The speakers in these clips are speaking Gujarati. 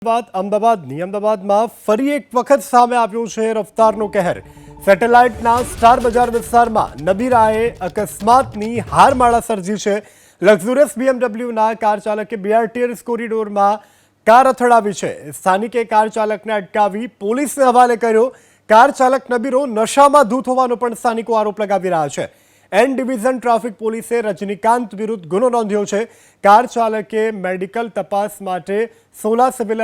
અમદાવાદમાં ફરી એક વખત સામે આવ્યો છે રફતારનો કહેર। સેટેલાઇટના સ્ટાર બજાર વિસ્તારમાં નબીરાએ અકસ્માતની હારમાળા સર્જી છે। લક્ઝુરિયસ બીએમડબ્લ્યુના કાર ચાલકે બીઆરટીએસ કોરિડોરમાં કાર અથડાવી છે। સ્થાનિકે કાર ચાલકને અટકાવી પોલીસને હવાલે કર્યો। કાર ચાલક નબીરો નશામાં ધૂત હોવાનો પણ સ્થાનિકો આરોપ લગાવી રહ્યા છે। એન ડિવિઝન ટ્રાફિક પોલીસે રજનીકાંત વિરુદ્ધ ગુનો નોંધ્યો છે। કાર ચાલકે મેડિકલ તપાસ માટે સોલા સિવિલ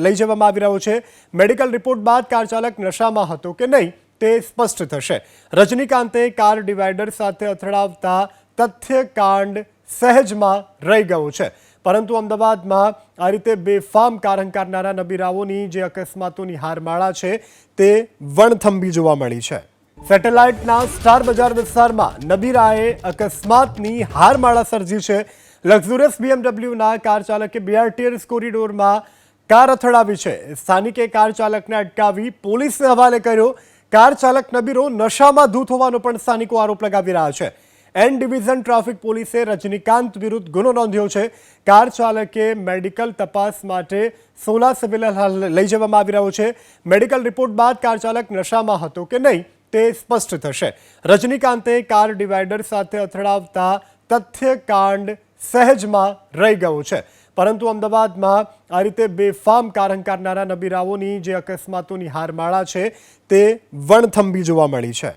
લઈ જવામાં આવી રહ્યો છે। મેડિકલ રિપોર્ટ બાદ કાર ચાલક નશામાં હતો કે નહીં તે સ્પષ્ટ થશે। રજનીકાંતે કાર ડિવાઈડર સાથે અથડાવતા તથ્યકાંડ સહેજમાં રહી ગયો છે, પરંતુ અમદાવાદમાં આ રીતે બેફામ કાર હંકારનારા નબીરાઓની જે અકસ્માતોની હારમાળા છે તે વણથંભી જોવા મળી છે। સેટેલાઇટના સ્ટાર બજાર વિસ્તારમાં નબીરાએ અકસ્માતની હારમાળા સર્જી છે। લક્ઝુરિયસ બીએમડબ્લ્યુના કાર ચાલકે બીઆરટીએસ કોરિડોરમાં કાર અથડાવી છે। સ્થાનિકે કાર ચાલકને અટકાવી પોલીસને હવાલે કર્યો। કાર ચાલક નબીરો નશામાં ધૂત હોવાનો પણ સ્થાનિકો આરોપ લગાવી રહ્યા છે। એન ડિવિઝન ટ્રાફિક પોલીસે રજનીકાંત વિરુદ્ધ ગુનો નોંધ્યો છે। કાર ચાલકે મેડિકલ તપાસ માટે સોલા સિવિલ લઈ જવામાં આવી રહ્યો છે। મેડિકલ રિપોર્ટ બાદ કાર ચાલક નશામાં હતો કે નહીં તે સ્પષ્ટ થશે। રજનીકાંતે કાર ડિવાઈડર સાથે અથડાવતા તથ્યકાંડ સહેજમાં રહી ગયો છે, પરંતુ અમદાવાદમાં આ રીતે બેફામ કાર હંકારનારા નબીરાઓની જે અકસ્માતોની હારમાળા છે તે વણથંભી જોવા મળી છે।